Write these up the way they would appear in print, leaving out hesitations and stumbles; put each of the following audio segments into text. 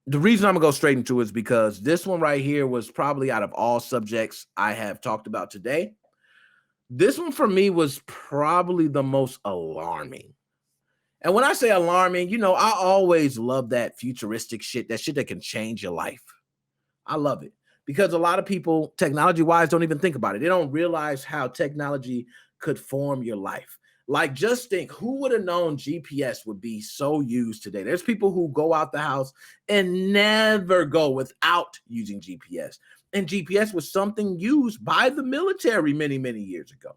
The reason I'm gonna go straight into it is because this one right here was probably out of all subjects I have talked about today. This one for me was probably the most alarming. And when I say alarming, I always love that futuristic shit, that shit that can change your life. I love it because a lot of people, technology wise, don't even think about it. They don't realize how technology could form your life. Like, just think, who would have known GPS would be so used today? There's people who go out the house and never go without using GPS. And GPS was something used by the military many, many years ago.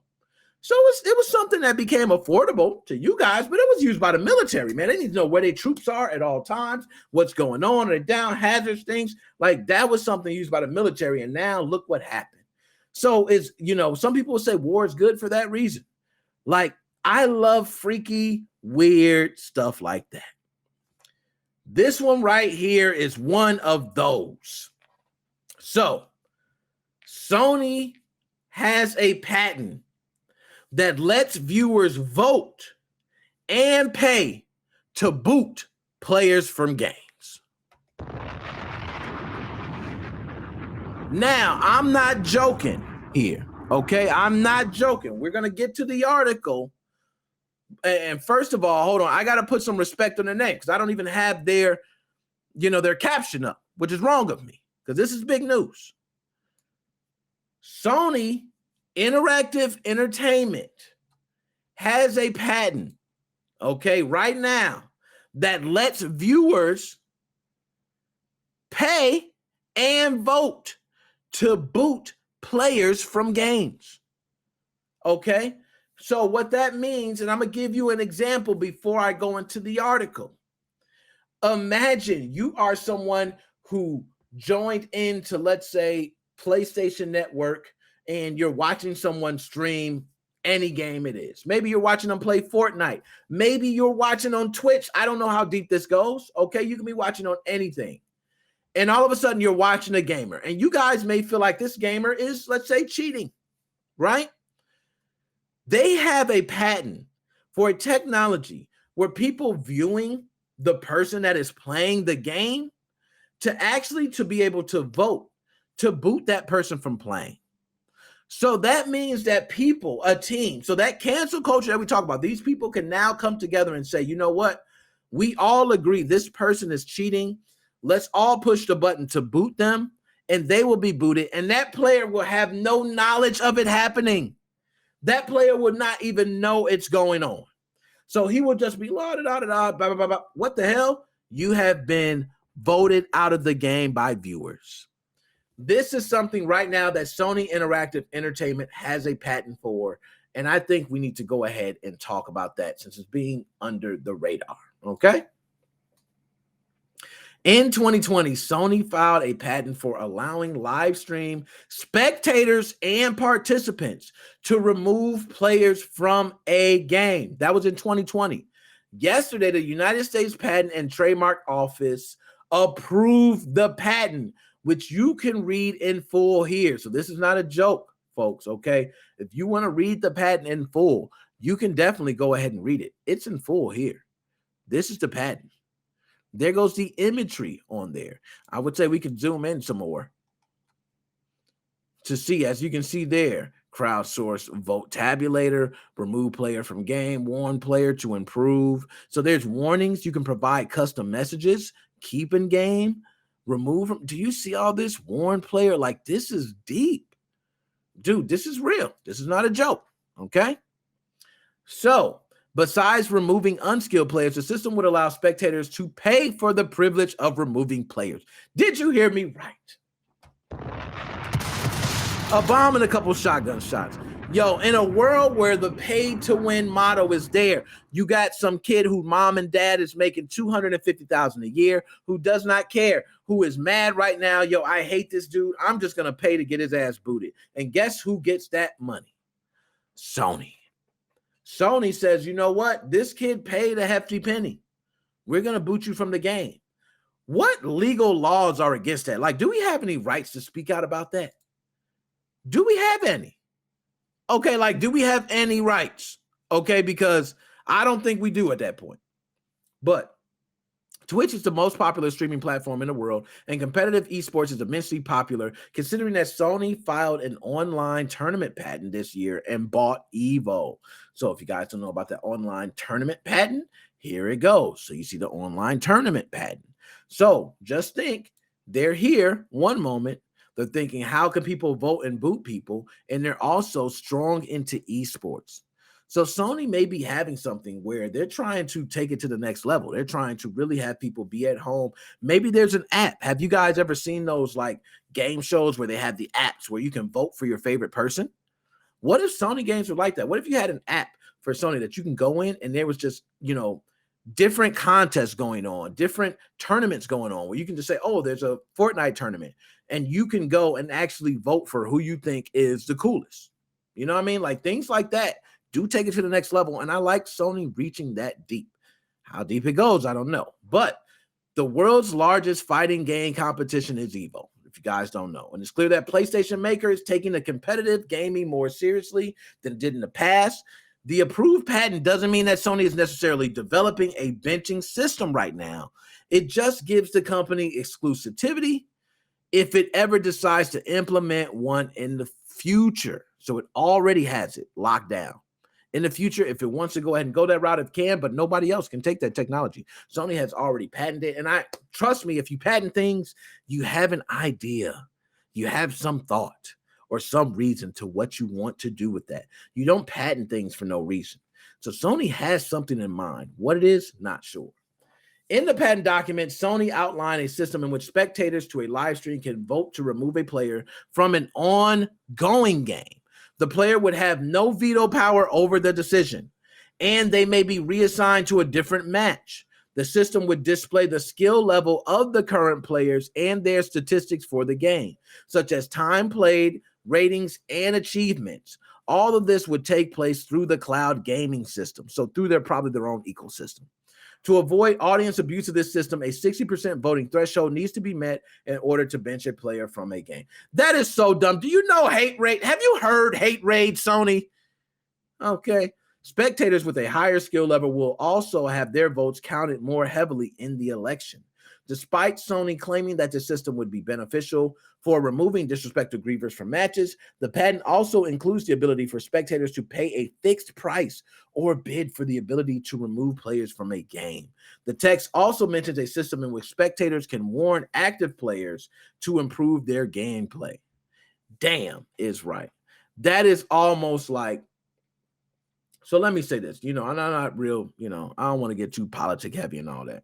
So it was something that became affordable to you guys, but it was used by the military, man. They need to know where their troops are at all times, what's going on, or down hazards, things. Like, that was something used by the military. And now look what happened. So some people will say war is good for that reason. Like, I love freaky, weird stuff like that. This one right here is one of those. So Sony has a patent that lets viewers vote and pay to boot players from games. Now, I'm not joking here, okay? I'm not joking. We're going to get to the article. And first of all, hold on. I got to put some respect on their name because I don't even have their caption up, which is wrong of me because this is big news. Sony Interactive Entertainment has a patent, okay, right now that lets viewers pay and vote to boot players from games. Okay, so what that means, and I'm going to give you an example before I go into the article. Imagine you are someone who joined into, let's say, PlayStation Network, and you're watching someone stream any game it is. Maybe you're watching them play Fortnite. Maybe you're watching on Twitch. I don't know how deep this goes. Okay, you can be watching on anything. And all of a sudden, you're watching a gamer. And you guys may feel like this gamer is, let's say, cheating, right? They have a patent for a technology where people viewing the person that is playing the game to be able to vote to boot that person from playing. So that means that people, a team, so that cancel culture that we talk about, these people can now come together and say, you know what? We all agree this person is cheating. Let's all push the button to boot them, and they will be booted. And that player will have no knowledge of it happening. That player would not even know it's going on. So he will just be la da da da blah blah blah. What the hell? You have been voted out of the game by viewers. This is something right now that Sony Interactive Entertainment has a patent for, and I think we need to go ahead and talk about that since it's being under the radar, okay? In 2020, Sony filed a patent for allowing live stream spectators and participants to remove players from a game. That was in 2020. Yesterday, the United States Patent and Trademark Office approved the patent, which you can read in full here. So this is not a joke, folks, okay? If you want to read the patent in full, you can definitely go ahead and read it. It's in full here. This is the patent. There goes the imagery on there. I would say we could zoom in some more to see, as you can see there, crowdsource vote tabulator, remove player from game, warn player to improve. So there's warnings. You can provide custom messages, keep in game, remove them. Do you see all this? Warn player? Like, this is deep. Dude, this is real. This is not a joke, okay? So, besides removing unskilled players, the system would allow spectators to pay for the privilege of removing players. Did you hear me right? A bomb and a couple shotgun shots. Yo, in a world where the pay-to-win motto is there, you got some kid whose mom and dad is making $250,000 a year, who does not care, who is mad right now. Yo, I hate this dude. I'm just going to pay to get his ass booted. And guess who gets that money? Sony. Sony says, you know what? This kid paid a hefty penny. We're going to boot you from the game. What legal laws are against that? Like, do we have any rights to speak out about that? Do we have any? Okay, like, do we have any rights? Okay, because I don't think we do at that point. But Twitch is the most popular streaming platform in the world, and competitive esports is immensely popular, considering that Sony filed an online tournament patent this year and bought Evo. So if you guys don't know about the online tournament patent, here it goes. So you see the online tournament patent. So just think, they're here one moment, they're thinking, how can people vote and boot people? And they're also strong into esports. So Sony may be having something where they're trying to take it to the next level. They're trying to really have people be at home. Maybe there's an app. Have you guys ever seen those like game shows where they have the apps where you can vote for your favorite person? What if Sony games were like that? What if you had an app for Sony that you can go in and there was just, different contests going on, different tournaments going on where you can just say, oh, there's a Fortnite tournament, and you can go and actually vote for who you think is the coolest. You know what I mean? Like things like that do take it to the next level. And I like Sony reaching that deep. How deep it goes, I don't know. But the world's largest fighting game competition is Evo, if you guys don't know. And it's clear that PlayStation Maker is taking the competitive gaming more seriously than it did in the past. The approved patent doesn't mean that Sony is necessarily developing a benching system right now. It just gives the company exclusivity if it ever decides to implement one in the future. So it already has it locked down. In the future, if it wants to go ahead and go that route, it can, but nobody else can take that technology. Sony has already patented it. And trust me, if you patent things, you have an idea. You have some thought or some reason to what you want to do with that. You don't patent things for no reason. So Sony has something in mind. What it is, not sure. In the patent document, Sony outlined a system in which spectators to a live stream can vote to remove a player from an ongoing game. The player would have no veto power over the decision, and they may be reassigned to a different match. The system would display the skill level of the current players and their statistics for the game, such as time played, ratings, and achievements. All of this would take place through the cloud gaming system, so through probably their own ecosystem. To avoid audience abuse of this system, a 60% voting threshold needs to be met in order to bench a player from a game. That is so dumb. Do you know hate rate? Have you heard hate rate, Sony? Okay. Spectators with a higher skill level will also have their votes counted more heavily in the election. Despite Sony claiming that the system would be beneficial for removing disrespectful grievers from matches, the patent also includes the ability for spectators to pay a fixed price or bid for the ability to remove players from a game. The text also mentions a system in which spectators can warn active players to improve their gameplay. Damn is right. That is almost like, so let me say this, and I'm not real, I don't want to get too politic heavy and all that.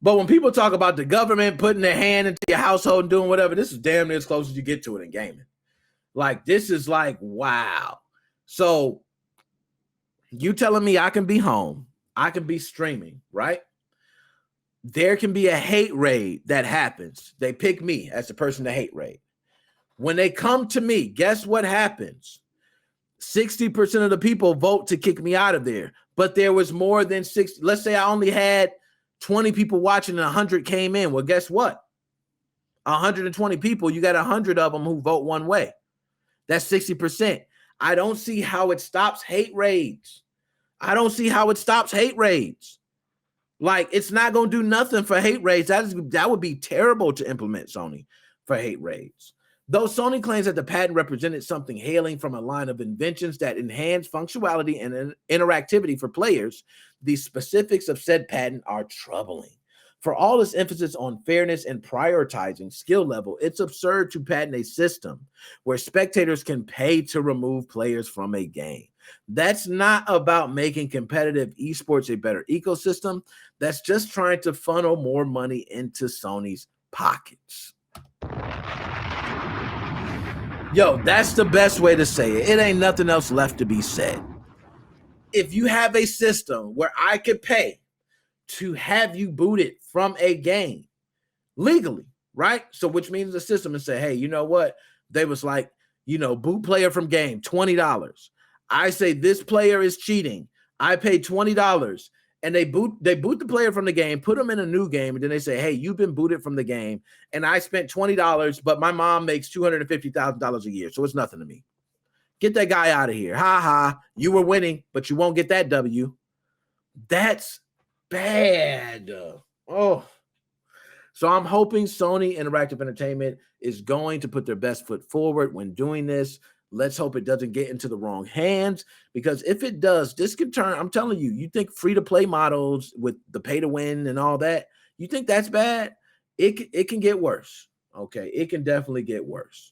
But when people talk about the government putting their hand into your household and doing whatever, this is damn near as close as you get to it in gaming. Like, this is like, wow. So you telling me I can be home, I can be streaming, right? There can be a hate raid that happens. They pick me as the person to hate raid. When they come to me, guess what happens? 60% of the people vote to kick me out of there. But there was more than 60. Let's say I only had 20 people watching and 100 came in. Well, guess what? 120 people, you got 100 of them who vote one way. That's 60%. I don't see how it stops hate raids. Like, it's not going to do nothing for hate raids. That would be terrible to implement, Sony, for hate raids. Though Sony claims that the patent represented something hailing from a line of inventions that enhance functionality and interactivity for players, the specifics of said patent are troubling. For all this emphasis on fairness and prioritizing skill level, it's absurd to patent a system where spectators can pay to remove players from a game. That's not about making competitive esports a better ecosystem. That's just trying to funnel more money into Sony's pockets. Yo, that's the best way to say it. It ain't nothing else left to be said. If you have a system where I could pay to have you booted from a game legally, right? So which means the system and say, hey, you know what? They was like, boot player from game, $20. I say this player is cheating. I pay $20. And they boot the player from the game, put them in a new game, and then they say, hey, you've been booted from the game, and I spent $20, but my mom makes $250,000 a year, so it's nothing to me. Get that guy out of here. Ha ha, you were winning, but you won't get that W. That's bad. Oh, so I'm hoping Sony Interactive Entertainment is going to put their best foot forward when doing this. Let's hope it doesn't get into the wrong hands, because if it does, this can turn. I'm telling you, you think free-to-play models with the pay-to-win and all that, you think that's bad? It can get worse. Okay, it can definitely get worse.